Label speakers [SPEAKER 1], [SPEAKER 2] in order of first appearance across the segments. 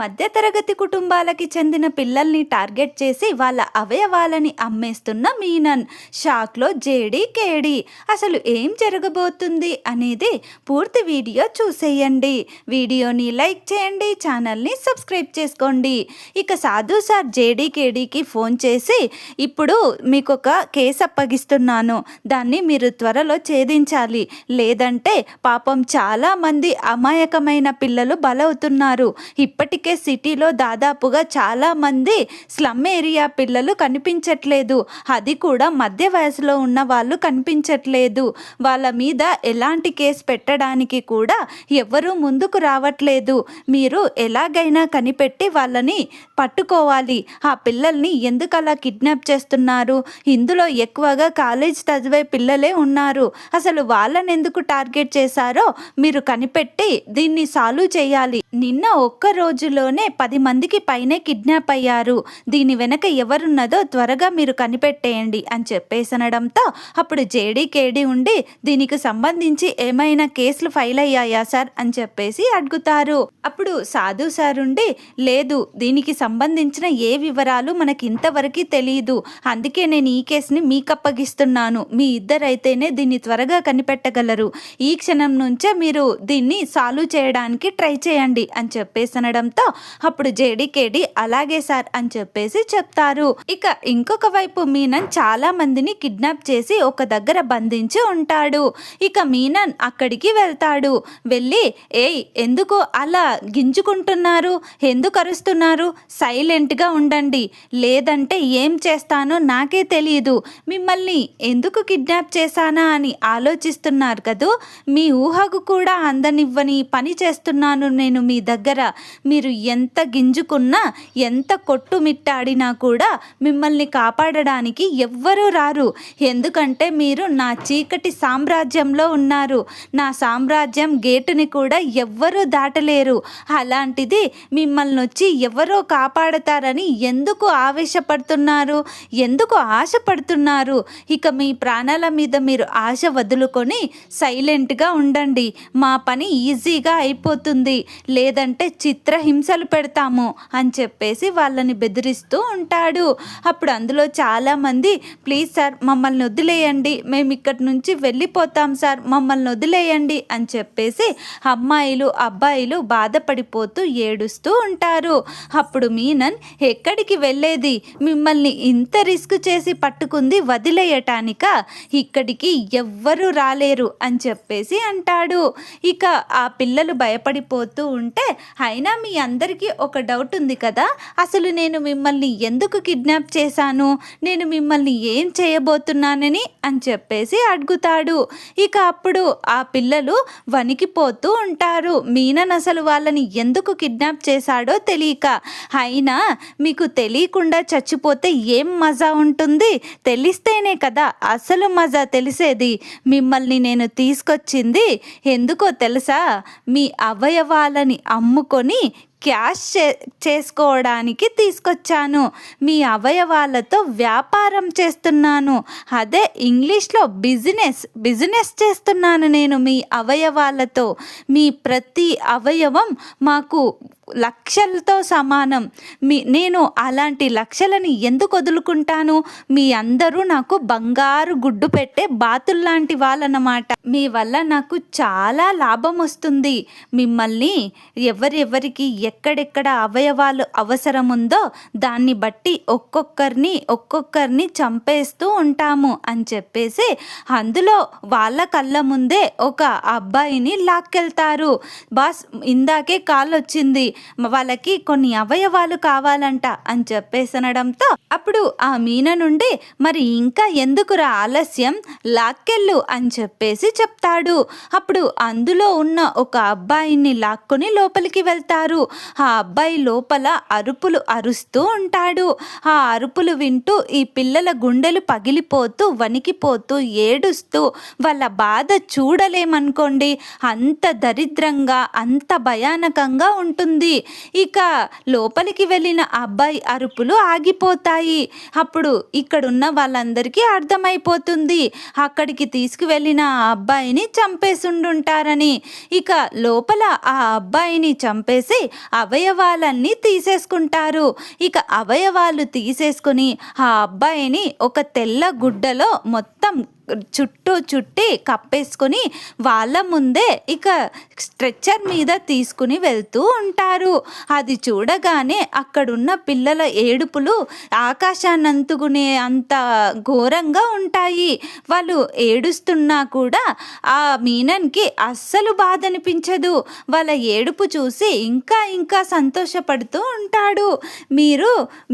[SPEAKER 1] మధ్యతరగతి కుటుంబాలకి చెందిన పిల్లల్ని టార్గెట్ చేసి వాళ్ళ అవయవాలని అమ్మేస్తున్న మీనన్. షాక్లో జేడీ కేడీ. అసలు ఏం జరగబోతుంది అనేది పూర్తి వీడియో చూసేయండి. వీడియోని లైక్ చేయండి, ఛానల్ని సబ్స్క్రైబ్ చేసుకోండి. ఇక సాధు సార్ జేడీ కేడీకి ఫోన్ చేసి, ఇప్పుడు మీకు ఒక కేసు అప్పగిస్తున్నాను, దాన్ని మీరు త్వరలో ఛేదించాలి, లేదంటే పాపం చాలా మంది అమాయకమైన పిల్లలు బలవుతున్నారు. ఇప్పటికే సిటీలో దాదాపుగా చాలా మంది స్లమ్ ఏరియా పిల్లలు కనిపించట్లేదు, అది కూడా మధ్య వయసులో ఉన్న వాళ్ళు కనిపించట్లేదు. వాళ్ళ మీద ఎలాంటి కేసు పెట్టడానికి కూడా ఎవరూ ముందుకు రావట్లేదు. మీరు ఎలాగైనా కనిపెట్టి వాళ్ళని పట్టుకోవాలి. ఆ పిల్లల్ని ఎందుకు అలా కిడ్నాప్ చేస్తున్నారు? ఇందులో ఎక్కువగా కాలేజ్ చదివే పిల్లలే ఉన్నారు. అసలు వాళ్ళని ఎందుకు టార్గెట్ చేశారో మీరు కనిపెట్టి దీన్ని సాల్వ్ చేయాలి. నిన్న ఒక్క రోజులోనే 10 మందికి పైనే కిడ్నాప్ అయ్యారు. దీని వెనక ఎవరున్నదో త్వరగా మీరు కనిపెట్టేయండి అని చెప్పేసనడంతో అప్పుడు జేడీ కేడీ ఉండి, దీనికి సంబంధించి ఏమైనా కేసులు ఫైల్ అయ్యాయా సార్ అని చెప్పేసి అడుగుతారు. అప్పుడు సాధు సార్ ఉండి, లేదు, దీనికి సంబంధించిన ఏ వివరాలు మనకి ఇంతవరకు తెలియదు, అందుకే నేను ఈ కేసుని మీకు అప్పగిస్తున్నాను. మీ ఇద్దరైతేనే దీన్ని త్వరగా కనిపెట్టగలరు. ఈ క్షణం నుంచే మీరు దీన్ని సాల్వ్ చేయడానికి ట్రై చేయండి అని చెప్పేసనడంతో అప్పుడు జేడీ కేడీ అలాగే సార్ అని చెప్పేసి చెప్తారు. ఇక ఇంకొక వైపు మీనన్ చాలా మందిని కిడ్నాప్ చేసి ఒక దగ్గర బంధించి ఉంటాడు. ఇక మీనన్ అక్కడికి వెళ్తాడు. వెళ్ళి, ఏయ్, ఎందుకు అలా గింజుకుంటున్నారు, ఎందుకు అరుస్తున్నారు, సైలెంట్గా ఉండండి, లేదంటే ఏం చేస్తానో నాకే తెలియదు. మిమ్మల్ని ఎందుకు కిడ్నాప్ చేశానా అని ఆలోచిస్తున్నారు కదూ, మీ ఊహకు కూడా అందనివ్వని పని చేస్తున్నాను నేను మీ దగ్గర. మీరు ఎంత గింజుకున్నా, ఎంత కొట్టుమిట్టాడినా కూడా మిమ్మల్ని కాపాడడానికి ఎవ్వరూ రారు. ఎందుకంటే మీరు నా చీకటి సామ్రాజ్యంలో ఉన్నారు. నా సామ్రాజ్యం గేటుని కూడా ఎవ్వరూ దాటలేరు. అలాంటిది మిమ్మల్ని వచ్చి ఎవరో కాపాడతారని ఎందుకు ఆవేశపడుతున్నారు, ఎందుకు ఆశపడుతున్నారు? ఇక మీ ప్రాణాల మీద మీరు ఆశ వదులుకొని సైలెంట్గా ఉండండి. మా పని ఈజీగా అయిపోతుంది, లేదంటే చిత్రహింసలు పెడతాము అని చెప్పేసి వాళ్ళని బెదిరిస్తూ ఉంటాడు. అప్పుడు అందులో చాలామంది, ప్లీజ్ సార్ మమ్మల్ని వదిలేయండి, మేము ఇక్కడి నుంచి వెళ్ళిపోతాం సార్, మమ్మల్ని వదిలేయండి అని చెప్పేసి అమ్మాయిలు అబ్బాయిలు బాధపడిపోతూ ఏడుస్తూ ఉంటారు. అప్పుడు మీనన్, ఎక్కడికి వెళ్ళేది, మిమ్మల్ని ఇంత రిస్క్ చేసి పట్టుకుంది వదిలేయటానిక, ఇక్కడికి ఎవ్వరూ రాలేరు అని చెప్పేసి అంటాడు. ఇక ఆ పిల్లలు భయపడిపోతూ ఉంటే, అయినా మీ అందరికీ ఒక డౌట్ ఉంది కదా, అసలు నేను మిమ్మల్ని ఎందుకు కిడ్నాప్ చేశాను, నేను మిమ్మల్ని ఏం చేయబోతున్నానని అని చెప్పేసి అడుగుతాడు. ఇక అప్పుడు ఆ పిల్లలు వణికిపోతూ ఉంటారు. మీనన్ అసలు వాళ్ళని ఎందుకు కిడ్నాప్ చేశాడో తెలియక. అయినా మీకు తెలియకుండా చచ్చిపోతే ఏం మజా ఉంటుంది, తెలిస్తేనే కదా అసలు మజా తెలిసేది. మిమ్మల్ని నేను తీసుకొచ్చింది ఎందుకో తెలుసా, మీ అవయవాలని అమ్ముకొని క్యాష్ చేసుకోవడానికి తీసుకొచ్చాను. మీ అవయవాలతో వ్యాపారం చేస్తున్నాను, అదే ఇంగ్లీష్లో బిజినెస్ చేస్తున్నాను నేను మీ అవయవాలతో. మీ ప్రతి అవయవం మాకు లక్షలతో సమానం. నేను అలాంటి లక్షలని ఎందుకు వదులుకుంటాను? మీ అందరూ నాకు బంగారు గుడ్డు పెట్టే బాతుల్లాంటి వాళ్ళన్నమాట. మీ వల్ల నాకు చాలా లాభం వస్తుంది. మిమ్మల్ని ఎవరెవరికి ఎక్కడెక్కడ అవయవాలు అవసరం ఉందో దాన్ని బట్టి ఒక్కొక్కరిని చంపేస్తూ ఉంటాము అని చెప్పేసి అందులో వాళ్ళ కళ్ళ ముందే ఒక అబ్బాయిని లాక్కెళ్తారు. బాస్, ఇందాకే కాల్ వచ్చింది, వాళ్ళకి కొన్ని అవయవాలు కావాలంట అని చెప్పేసనడంతో అప్పుడు ఆ మీన నుండి, మరి ఇంకా ఎందుకురా ఆలస్యం, లాక్కెళ్ళు అని చెప్పేసి చెప్తాడు. అప్పుడు అందులో ఉన్న ఒక అబ్బాయిని లాక్కొని లోపలికి వెళ్తారు. ఆ అబ్బాయి లోపల అరుపులు అరుస్తూ ఉంటాడు. ఆ అరుపులు వింటూ ఈ పిల్లల గుండెలు పగిలిపోతూ వణికిపోతూ ఏడుస్తూ, వాళ్ళ బాధ చూడలేమనుకోండి, అంత దరిద్రంగా అంత భయానకంగా ఉంటుంది. అవుతుంది. ఇక లోపలికి వెళ్ళిన అబ్బాయి అరుపులు ఆగిపోతాయి. అప్పుడు ఇక్కడున్న వాళ్ళందరికీ అర్థమైపోతుంది అక్కడికి తీసుకువెళ్ళిన ఆ అబ్బాయిని చంపేసుండుంటారని. ఇక లోపల ఆ అబ్బాయిని చంపేసి అవయవాలన్నీ తీసేసుకుంటారు. ఇక అవయవాలు తీసేసుకుని ఆ అబ్బాయిని ఒక తెల్ల గుడ్డలో మొత్తం చుట్టూ చుట్టి కప్పేసుకొని వాళ్ళ ముందే ఇక స్ట్రెచ్చర్ మీద తీసుకుని వెళ్తూ ఉంటారు. అది చూడగానే అక్కడున్న పిల్లల ఏడుపులు ఆకాశాన్ని అంతుకునే అంత ఘోరంగా ఉంటాయి. వాళ్ళు ఏడుస్తున్నా కూడా ఆ మీనన్కి అస్సలు బాధ అనిపించదు. వాళ్ళ ఏడుపు చూసి ఇంకా ఇంకా సంతోషపడుతూ ఉంటాడు.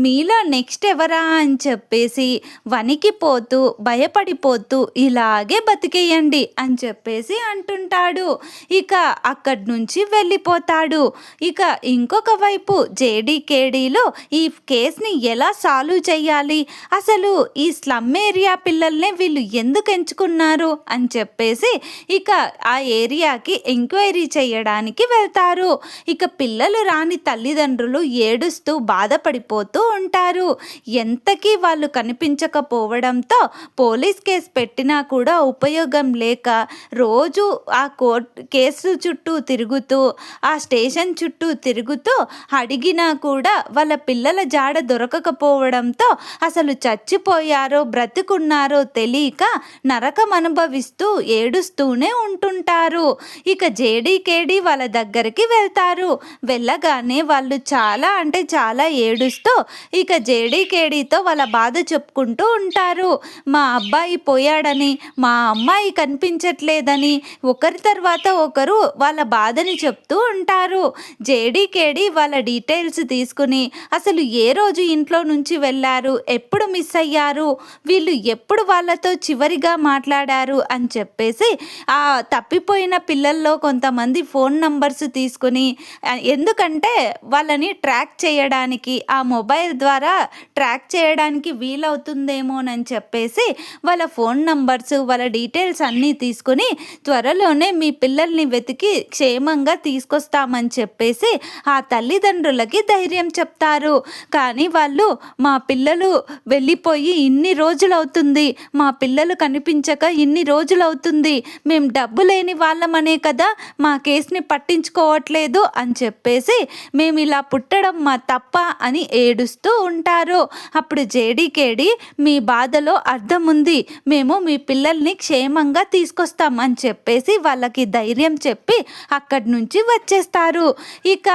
[SPEAKER 1] మీలో నెక్స్ట్ ఎవరా అని చెప్పేసి వణికిపోతూ భయపడిపోతూ ఇలాగే బతికేయండి అని చెప్పేసి అంటుంటాడు. ఇక అక్కడి నుంచి వెళ్ళిపోతాడు. ఇక ఇంకొక వైపు జేడీకేడీలో ఈ కేసుని ఎలా సాల్వ్ చేయాలి, అసలు ఈ స్లమ్ ఏరియా పిల్లల్ని వీళ్ళు ఎందుకు ఎంచుకున్నారు అని చెప్పేసి ఇక ఆ ఏరియాకి ఎంక్వైరీ చేయడానికి వెళ్తారు. ఇక పిల్లలు రాని తల్లిదండ్రులు ఏడుస్తూ బాధపడిపోతూ ఉంటారు. ఎంతకీ వాళ్ళు కనిపించకపోవడంతో పోలీస్ కేసు పెట్టినా కూడా ఉపయోగం లేక రోజు ఆ కేసు చుట్టూ తిరుగుతూ ఆ స్టేషన్ చుట్టూ తిరుగుతూ అడిగినా కూడా వాళ్ళ పిల్లల జాడ దొరకకపోవడంతో అసలు చచ్చిపోయారో బ్రతికున్నారో తెలియక నరకం అనుభవిస్తూ ఏడుస్తూనే ఉంటుంటారు. ఇక జేడీకేడీ వాళ్ళ దగ్గరికి వెళ్తారు. వెళ్ళగానే వాళ్ళు చాలా అంటే చాలా ఏడుస్తూ ఇక జేడీకేడీతో వాళ్ళ బాధ చెప్పుకుంటూ ఉంటారు. మా అబ్బాయి పోయాడని, మా అమ్మాయి కనిపించట్లేదని ఒకరి తర్వాత ఒకరు వాళ్ళ బాధని చెప్తూ ఉంటారు. జేడీకేడీ వాళ్ళ డీటెయిల్స్ తీసుకుని అసలు ఏ రోజు ఇంట్లో నుంచి వెళ్ళారు, ఎప్పుడు మిస్ అయ్యారు, వీళ్ళు ఎప్పుడు వాళ్ళతో చివరిగా మాట్లాడారు అని చెప్పేసి ఆ తప్పిపోయిన పిల్లల్లో కొంతమంది ఫోన్ నంబర్స్ తీసుకుని ఎందుకంటే వాళ్ళని ట్రాక్ చేయడానికి ఆ మొబైల్ ద్వారా ట్రాక్ చేయడానికి వీలవుతుందేమోనని చెప్పేసి వాళ్ళ ఫోన్ నంబర్స్ వాళ్ళ డీటెయిల్స్ అన్నీ తీసుకుని త్వరలోనే మీ పిల్లల్ని వెతికి క్షేమంగా తీసుకొస్తామని చెప్పేసి ఆ తల్లిదండ్రులకి ధైర్యం చెప్తారు. కానీ వాళ్ళు మా పిల్లలు వెళ్ళిపోయి ఇన్ని రోజులవుతుంది, మా పిల్లలు కనిపించక ఇన్ని రోజులవుతుంది, మేము డబ్బు లేని వాళ్ళమనే కదా మా కేసుని పట్టించుకోవట్లేదు అని చెప్పేసి మేము ఇలా పుట్టడం మా తప్ప అని ఏడుస్తూ ఉంటారు. అప్పుడు జేడీకేడీ మీ బాధలో అర్థం ఉంది, మేము మీ పిల్లల్ని క్షేమంగా తీసుకొస్తాం అని చెప్పేసి వాళ్ళకి ధైర్యం చెప్పి అక్కడి నుంచి వచ్చేస్తారు. ఇక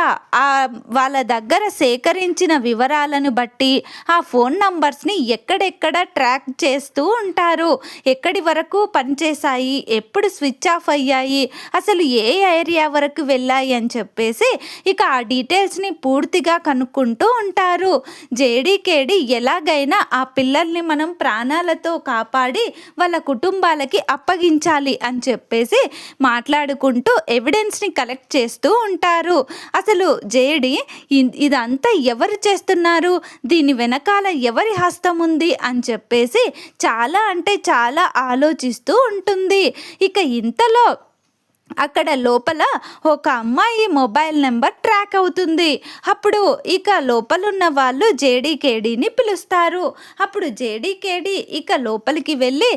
[SPEAKER 1] వాళ్ళ దగ్గర సేకరించిన వివరాలను బట్టి ఆ ఫోన్ నంబర్స్ని ఎక్కడెక్కడ ట్రాక్ చేస్తూ ఉంటారు. ఎక్కడి వరకు పనిచేశాయి, ఎప్పుడు స్విచ్ ఆఫ్ అయ్యాయి, అసలు ఏ ఏరియా వరకు వెళ్ళాయి అని చెప్పేసి ఇక ఆ డీటెయిల్స్ని పూర్తిగా కనుక్కుంటూ ఉంటారు. జేడీకేడీ ఎలాగైనా ఆ పిల్లల్ని మనం ప్రాణాలతో కాపాడి వాళ్ళ కుటుంబాలకి అప్పగించాలి అని చెప్పేసి మాట్లాడుకుంటూ ఎవిడెన్స్ని కలెక్ట్ చేస్తూ ఉంటారు. అసలు జేడీ ఇదంతా ఎవరు చేస్తున్నారు, దీని వెనకాల ఎవరి హస్తం ఉంది అని చెప్పేసి చాలా అంటే చాలా ఆలోచిస్తూ ఉంటుంది. ఇక ఇంతలో అక్కడ లోపల ఒక అమ్మాయి మొబైల్ నెంబర్ ట్రాక్ అవుతుంది. అప్పుడు ఇక లోపలున్న వాళ్ళు జేడీకేడీని పిలుస్తారు. అప్పుడు జేడీకేడీ ఇక లోపలికి వెళ్ళి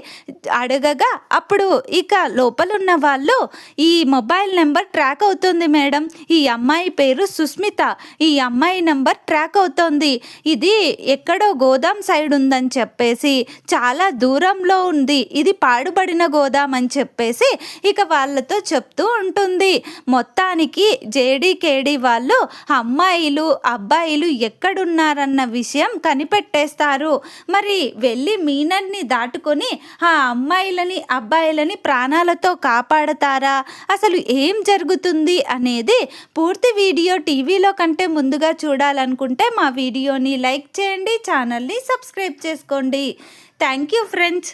[SPEAKER 1] అడగగా అప్పుడు ఇక లోపలున్న వాళ్ళు ఈ మొబైల్ నెంబర్ ట్రాక్ అవుతుంది మేడం, ఈ అమ్మాయి పేరు సుస్మిత, ఈ అమ్మాయి నెంబర్ ట్రాక్ అవుతుంది, ఇది ఎక్కడో గోదాం సైడ్ ఉందని చెప్పేసి చాలా దూరంలో ఉంది, ఇది పాడుబడిన గోదాం అని చెప్పేసి ఇక వాళ్ళతో చెప్తూ ఉంటుంది. మొత్తానికి జేడీకేడీ వాళ్ళు అమ్మాయిలు అబ్బాయిలు ఎక్కడున్నారన్న విషయం కనిపెట్టేస్తారు. మరి వెళ్ళి మీనన్ని దాటుకొని ఆ అమ్మాయిలని అబ్బాయిలని ప్రాణాలతో కాపాడతారా, అసలు ఏం జరుగుతుంది అనేది పూర్తి వీడియో టీవీలో కంటే ముందుగా చూడాలనుకుంటే మా వీడియోని లైక్ చేయండి, ఛానల్ని సబ్స్క్రైబ్ చేసుకోండి. Thank you friends.